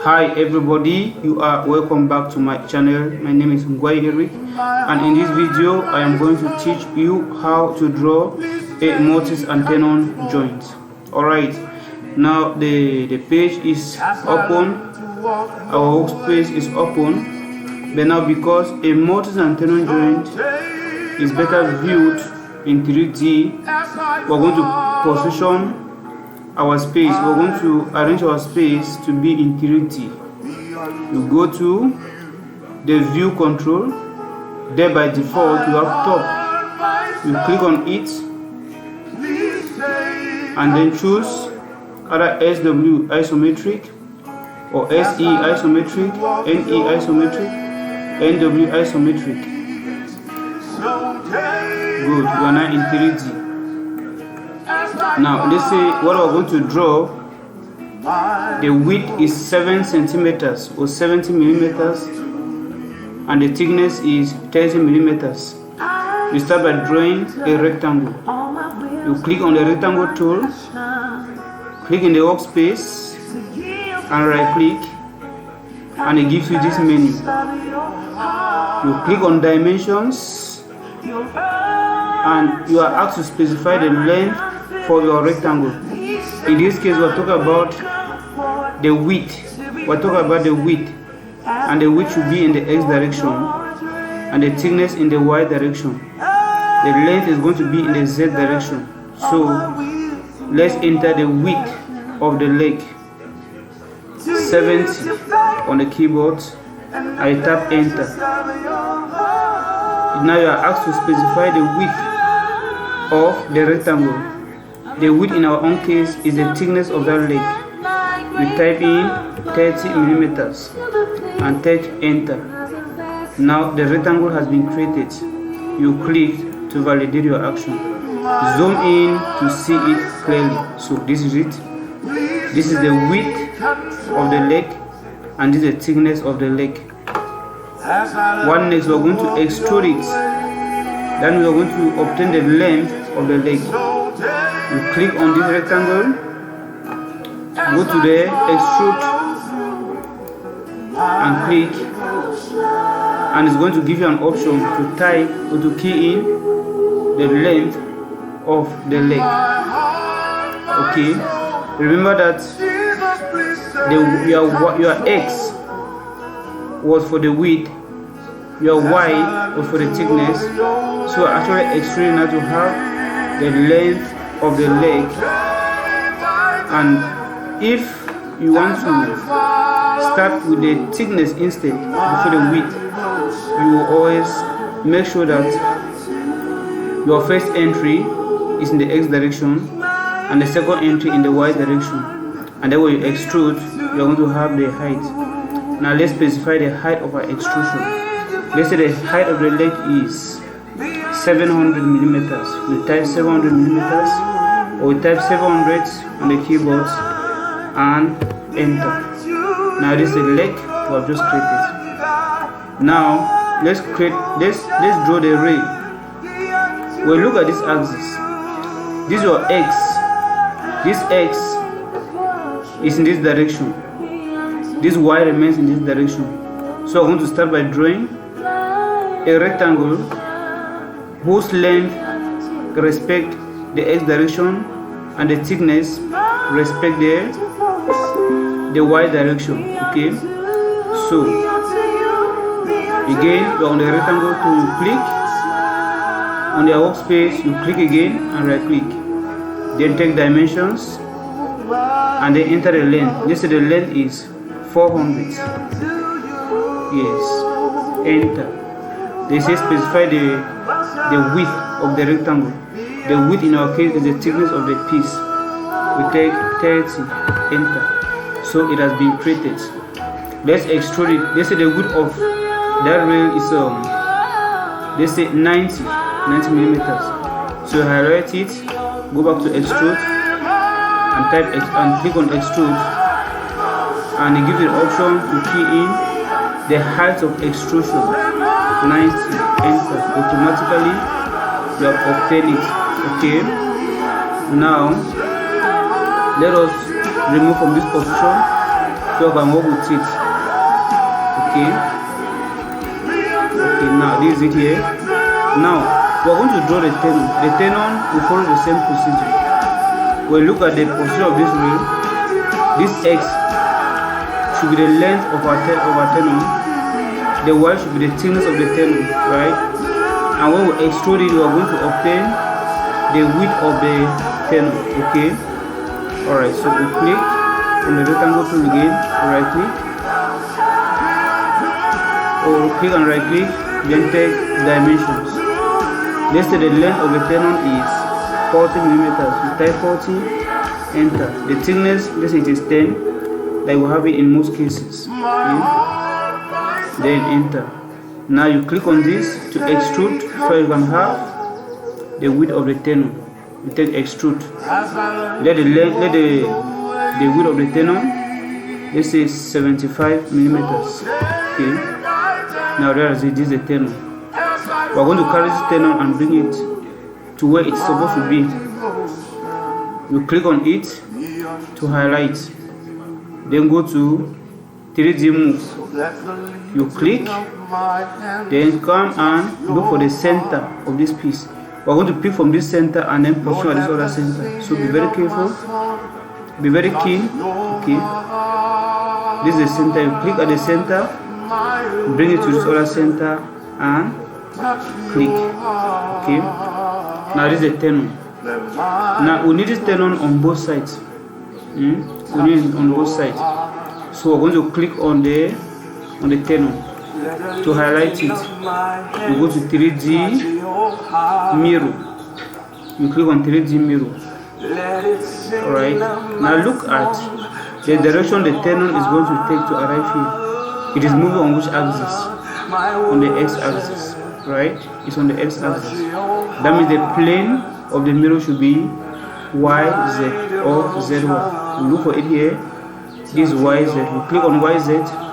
Hi everybody, you are welcome back to my channel. My name is Ngwai Eric, and in this video I am going to teach you how to draw a mortise and tenon joint. Alright, now the page is open, our workspace is open, but now because a mortise and tenon joint is better viewed in 3D, we're going to position our space. We're going to arrange our space to be in 3D. You go to the view control. There by default you have top. You click on it and then choose either SW isometric or SE isometric, NE isometric, NW isometric. Good, we are now in 3D. Now let's say what we're going to draw, the width is 7 centimeters or 70 millimeters and the thickness is 30 millimeters. We start by drawing a rectangle. You click on the rectangle tool, click in the workspace and right click, and it gives you this menu. You click on dimensions and you are asked to specify the length for your rectangle. In this case we're talking about the width. We're talking about the width, and the width should be in the X direction and the thickness in the Y direction. The length is going to be in the Z direction. So let's enter the width of the leg, 70 on the keyboard. I tap enter. Now you are asked to specify the width of the rectangle. The width in our own case is the thickness of that leg. We type in 30 millimeters and take enter. Now the rectangle has been created. You click to validate your action. Zoom in to see it clearly. So this is it. This is the width of the leg and this is the thickness of the leg. One next we are going to extrude it. Then we are going to obtain the length of the leg. You click on this rectangle, go to the extrude and click, and it's going to give you an option to type or to key in the length of the leg. Okay, remember that your X was for the width, your Y was for the thickness. So actually extruding now to have the length of the leg. And if you want to start with the thickness instead before the width, you will always make sure that your first entry is in the X direction and the second entry in the Y direction, and then when you extrude you are going to have the height. Now let's specify the height of our extrusion. Let's say the height of the leg is 700 millimeters. We type 700 millimeters, or we type 700 on the keyboard and enter. Now this is the leg we have just created. Now let's draw the ray. Well, look at this axis. This is your X. This X is in this direction. This Y remains in this direction. So I'm going to start by drawing a rectangle whose length respect the X direction and the thickness respect the Y direction. Okay, so again you're on the rectangle tool, you click on the workspace, you click again and right click, then take dimensions and then enter the length. Let's say the length is 400. Yes, enter. They say specify the width of the rectangle. The width in our case is the thickness of the piece. We take 30, enter. So it has been created. Let's extrude it. Let's say the width of that rail is let's say 90 millimeters. So highlight it, go back to extrude and type and click on extrude, and it gives you the option to key in the height of extrusion, 90, enter. Automatically you have obtained it. Okay, now let us remove from this position so I can work with it. Okay, now this is it here. Now we are going to draw the tenon. The tenon will follow the same procedure. When you look at the position of this ray, this X should be the length of our tenon, the Y should be the thickness of the tenon, right? And when we extrude it, we are going to obtain the width of the tenon. Okay, alright, so we click on the rectangle tool again, right click, or click and right click, then take dimensions. Let's say the length of the tenon is 40 millimeters. You type 40, enter. The thickness, let's say it is 10, like we have it in most cases. Okay? Then enter. Now you click on this to extrude, so you can have the width of the tenon. You take extrude. Let the width of the tenon, let's say 75 millimeters. Okay. Now there is it. This is the tenon. We are going to carry this tenon and bring it to where it's supposed to be. You click on it to highlight. Then go to 3D move. You click, then come and look for the center of this piece. We are going to pick from this center and then position at this other center. So be very careful, be very keen. Okay, this is the center. You click at the center, bring it to this other center and click. Okay, now this is the tenon. Now we need this tenon on both sides. We need it on both sides. So we're going to click on the tenon to highlight it. You go to 3D mirror. You click on 3D mirror. Alright. Now look at the direction the tenon is going to take to arrive here. It is moving on which axis? On the x-axis. Right? It's on the x-axis. That means the plane of the mirror should be YZ or ZY. You look for it here. This YZ. You click on YZ.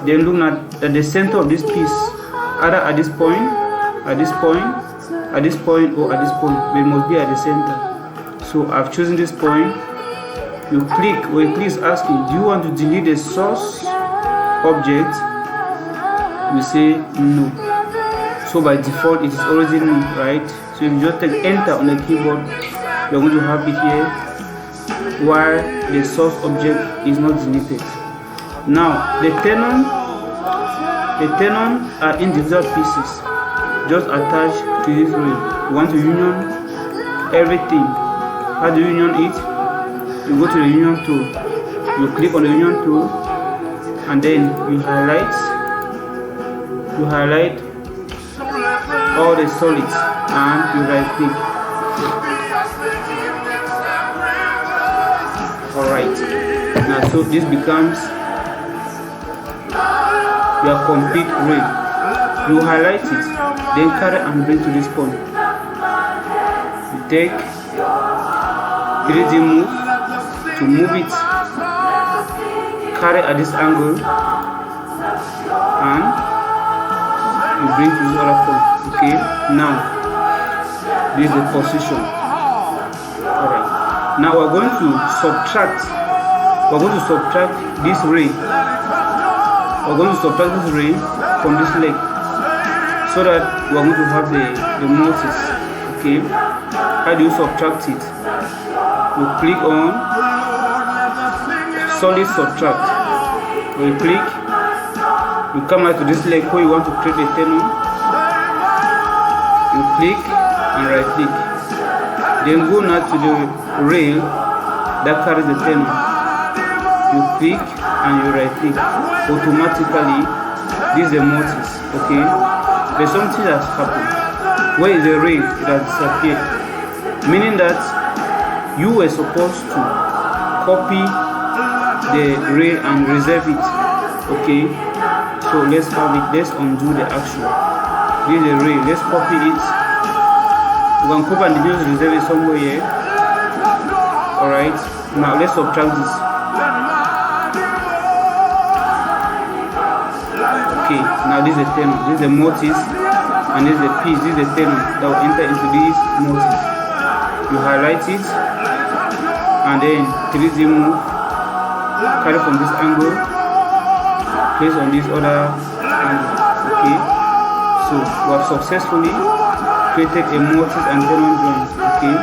Then look at the center of this piece, either at this point, at this point, at this point, or at this point. But it must be at the center. So I've chosen this point. You click. When you click, is asking, do you want to delete the source object? We say no. So by default, it is already no, right? So if you just take enter on the keyboard, you're going to have it here, while the source object is not deleted. Now the tenon are individual pieces just attached to this ring. You want to union everything. How do you union it? You go to the union tool, you click on the union tool, and then you highlight all the solids and you right click. Alright, now so this becomes your complete ray. You highlight it, then carry and bring to this point. You take 3D move to move it, carry at this angle, and you bring to this other point. Okay, now this is the position. Alright, now we're going to subtract this ray. We're going to subtract this ray from this leg so that we're going to have the mortise. Okay, how do you subtract it? You click on solid subtract. When you click, you come out to this leg where you want to create a tenon. You click and right click. Then go now to the rail that carries the tenon. You click and you right click. Automatically, this is the mortise. Okay, there's something that's happened. Where is the rail? It has disappeared, meaning that you were supposed to copy the rail and reserve it. Okay, so let's have it. Let's undo the action. This is the rail. Let's copy it. We can copy and just reserve it somewhere here. Alright, now let's subtract this. Okay, now this is the tenon. This is the mortise, and this is the piece. This is the tenon that will enter into this mortise. You highlight it, and then 3D move, carry from this angle, place on this other angle. Okay, so we have successfully created a mortise and tenon joint. Okay,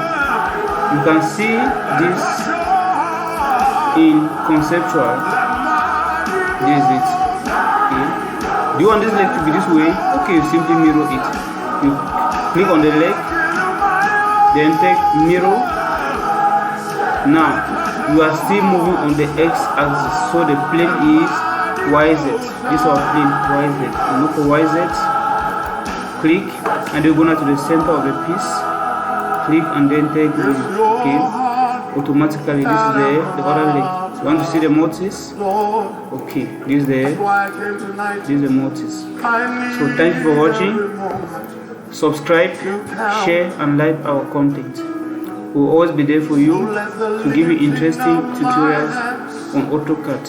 you can see this in conceptual. This is it. Okay, do you want this leg to be this way? Okay, you simply mirror it. You click on the leg, then take mirror. Now you are still moving on the x-axis, so the plane is YZ. This is our plane YZ. You look for YZ, click, and you go now to the center of the piece. Click and then take the, okay, automatically this is the other leg. You want to see the mortise? Okay, this is the mortise. So thank you for watching. Subscribe, share and like our content. We'll always be there for you to give you interesting tutorials on AutoCAD.